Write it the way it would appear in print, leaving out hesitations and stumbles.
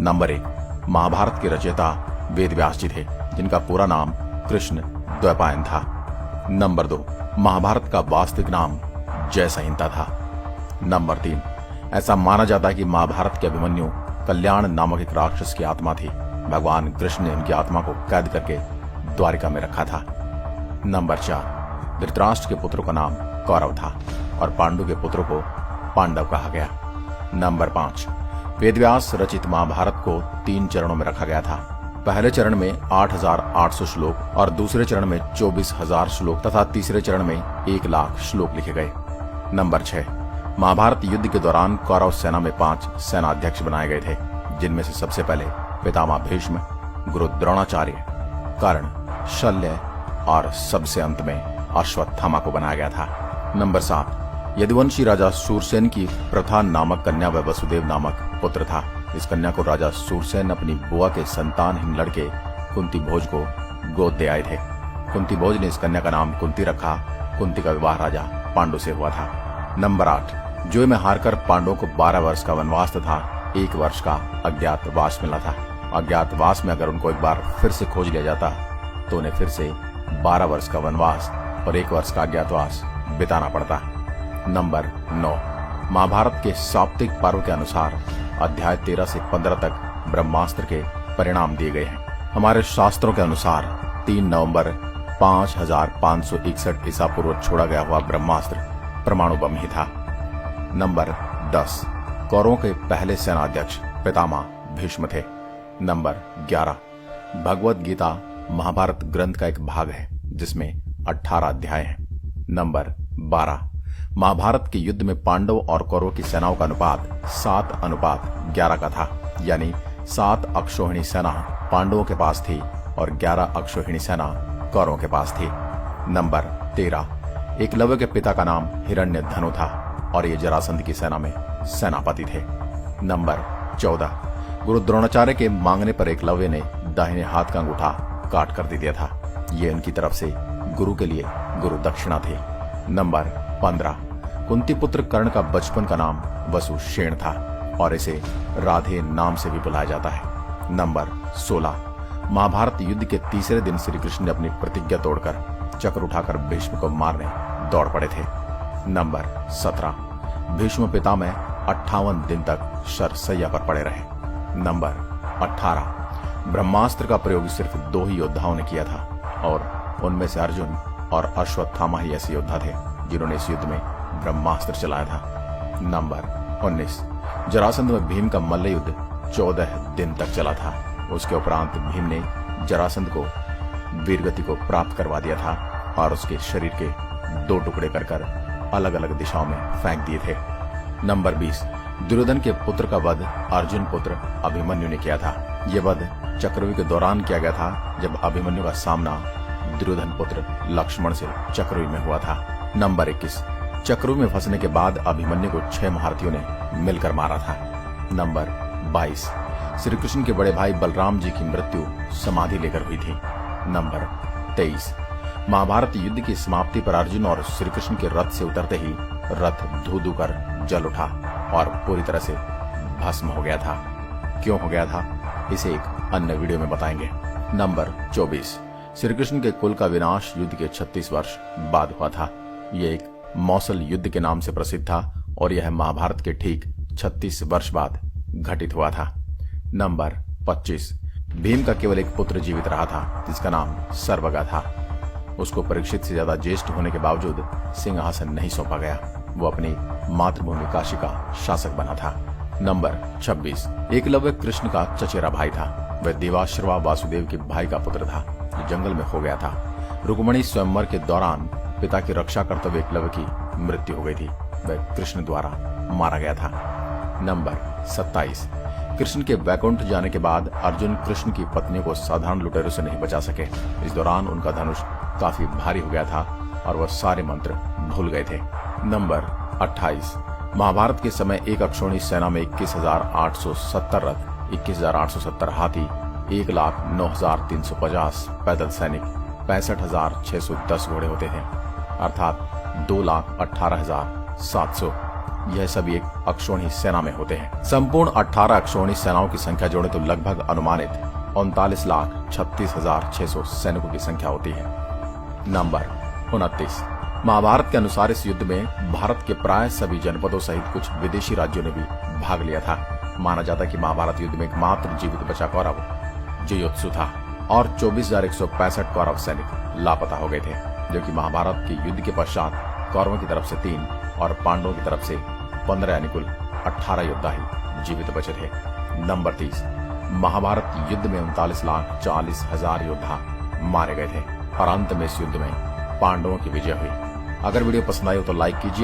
Number 1, Mahabharat के रचयिता वेद व्यास जी थे, जिनका पूरा नाम कृष्ण द्वैपायन था। नंबर 2, महाभारत का वास्तविक नाम जय संहिता था। नंबर 3, ऐसा माना जाता है कि महाभारत के अभिमन्यु कल्याण नामक एक राक्षस की आत्मा थी। भगवान कृष्ण ने उनकी आत्मा को कैद करके द्वारिका में रखा था। नंबर 4, धृतराष्ट्र के पुत्रों का नाम कौरव था और पांडु के पुत्रों को पांडव कहा गया। नंबर 5, वेदव्यास रचित महाभारत को 3 चरणों में रखा गया था। पहले चरण में 8,800 श्लोक और दूसरे चरण में 24,000 श्लोक तथा तीसरे चरण में 1,00,000 श्लोक लिखे गए। नंबर 6, महाभारत युद्ध के दौरान कौरव सेना में 5 सेनाध्यक्ष बनाए गए थे, जिनमें से सबसे पहले पितामह भीष्म, गुरु द्रोणाचार्य, कर्ण, शल्य और सबसे अंत में अश्वत्थामा को बनाया गया था। नंबर 7, यदुवंशी राजा सूरसेन की प्रथा नामक कन्या व वसुदेव नामक पुत्र था। इस कन्या को राजा सूरसेन अपनी बुआ के संतानहीन लड़के कुंती भोज को गोद दे आए थे। कुंती भोज ने इस कन्या का नाम कुंती रखा। कुंती का विवाह राजा पांडु से हुआ था। नंबर 8, जुए में हारकर पांडवों को 12 वर्ष का वनवास तथा 1 वर्ष का अज्ञातवास मिला था। अज्ञातवास में अगर उनको एक बार फिर से खोज लिया जाता तो उन्हें फिर से 12 वर्ष का वनवास और 1 वर्ष का अज्ञातवास बिताना पड़ता। नंबर 9, महाभारत के साप्तिक पर्व के अनुसार अध्याय 13 से 15 तक ब्रह्मास्त्र के परिणाम दिए गए हैं। हमारे शास्त्रों के अनुसार 3 नवंबर 5561 ईसा पूर्व छोड़ा गया हुआ ब्रह्मास्त्र परमाणु बम ही था। नंबर 10, कौरवों के पहले सेनाध्यक्ष पितामह भीष्म थे। नंबर 11, भगवद गीता महाभारत ग्रंथ का एक भाग है जिसमें 18 अध्याय हैं। नंबर 12, महाभारत के युद्ध में पांडव और कौरवों की सेनाओं का अनुपात 7:11 का था, यानी 7 अक्षौहिणी सेना पांडवों के पास थी और 11 अक्षौहिणी सेना कौरवों के पास थी। नंबर 13, एकलव्य के पिता का नाम हिरण्यधनु था और ये जरासंध की सेना में सेनापति थे। नंबर 14, गुरु द्रोणाचार्य के मांगने पर एकलव्य ने दाहिने हाथ का अंगूठा काट कर दे दिया था। ये उनकी तरफ से गुरु के लिए गुरु दक्षिणा थी। नंबर 15, कुंती पुत्र कर्ण का बचपन का नाम वसुषेण था और इसे राधे नाम से भी बुलाया जाता है। नंबर 16, महाभारत युद्ध के तीसरे दिन श्री कृष्ण ने अपनी प्रतिज्ञा तोड़कर चक्र उठाकर भीष्म को मारने दौड़ पड़े थे। नंबर 17, भीष्म पितामह 58 दिन तक शरशैया पर पड़े रहे। नंबर 18, ब्रह्मास्त्र का प्रयोग सिर्फ 2 ही योद्धाओं ने किया था और उनमें से अर्जुन और अश्वत्थामा ही ऐसे योद्धा थे जिन्होंने इस युद्ध में ब्रह्मास्त्र चलाया था। नंबर 19, जरासंध में भीम का मल्ल युद्ध 14 दिन तक चला था। उसके उपरांत भीम ने जरासंध को वीरगति को प्राप्त करवा दिया था और उसके शरीर के 2 टुकड़े कर अलग अलग दिशाओं में फेंक दिए थे। नंबर 20, दुर्योधन के पुत्र का वध अर्जुन पुत्र अभिमन्यु ने किया था। यह वध चक्रव्यूह के दौरान किया गया था जब अभिमन्यु का सामना दुर्योधन पुत्र लक्ष्मण से चक्रव्यूह में हुआ था। नंबर 21, चक्रव्यूह में फंसने के बाद अभिमन्यु को 6 महारथियों ने मिलकर मारा था। नंबर 22, श्री कृष्ण के बड़े भाई बलराम जी की मृत्यु समाधि लेकर हुई थी। नंबर 23, महाभारत युद्ध की समाप्ति पर अर्जुन और श्री कृष्ण के रथ से उतरते ही रथ धू कर जल उठा और पूरी तरह से भस्म हो गया था। क्यों हो गया था इसे एक अन्य वीडियो में बताएंगे। नंबर 24, श्री कृष्ण के कुल का विनाश युद्ध के 36 वर्ष बाद हुआ था। यह एक मौसल युद्ध के नाम से प्रसिद्ध था और यह महाभारत के ठीक 36 वर्ष बाद घटित हुआ था। नंबर 25, भीम का केवल एक पुत्र जीवित रहा था जिसका नाम सर्वगा था। उसको परीक्षित से ज्यादा ज्येष्ठ होने के बावजूद सिंहासन नहीं सौंपा गया। वो अपनी मातृभूमि काशी का शासक बना था। नंबर 26, एकलव्य कृष्ण का चचेरा भाई था। वह देवाश्रवा वासुदेव के भाई का पुत्र था जो जंगल में खो गया था। रुक्मणी स्वयंवर के दौरान पिता की रक्षा करते हुए एकलव्य की मृत्यु हो गई थी। वह कृष्ण द्वारा मारा गया था। नंबर 27, कृष्ण के वैकुंठ जाने के बाद अर्जुन कृष्ण की पत्नी को साधारण लुटेरों से नहीं बचा सके। इस दौरान उनका धनुष काफी भारी हो गया था और वह सारे मंत्र भूल गए थे। नंबर 28, महाभारत के समय एक अक्षौहिणी सेना में 21,870 रथ, 21,870 हाथी, 1,09,350 पैदल सैनिक, 65,610 घोड़े होते थे, अर्थात 2,18,700 यह सभी एक अक्षौहिणी सेना में होते हैं। संपूर्ण 18 अक्षौहिणी सेनाओं की संख्या जोड़े तो लगभग अनुमानित 39,36,600 सैनिकों की संख्या होती है। नंबर 29। महाभारत के अनुसार इस युद्ध में भारत के प्राय सभी जनपदों सहित कुछ विदेशी राज्यों ने भी भाग लिया था। माना जाता है कि महाभारत युद्ध में एकमात्र जीवित बचा कौरव जुयोत्सु था और 24,165 कौरव सैनिक लापता हो गए थे, जो कि महाभारत के युद्ध के पश्चात कौरवों की तरफ से 3 और पांडवों की तरफ से 15 यानी कुल 18 योद्धा ही जीवित बचे थे। नंबर 30। महाभारत युद्ध में 39,40,000 योद्धा मारे गए थे और अंत में इस युद्ध में पांडवों की विजय हुई। अगर वीडियो पसंद आई हो तो लाइक कीजिए।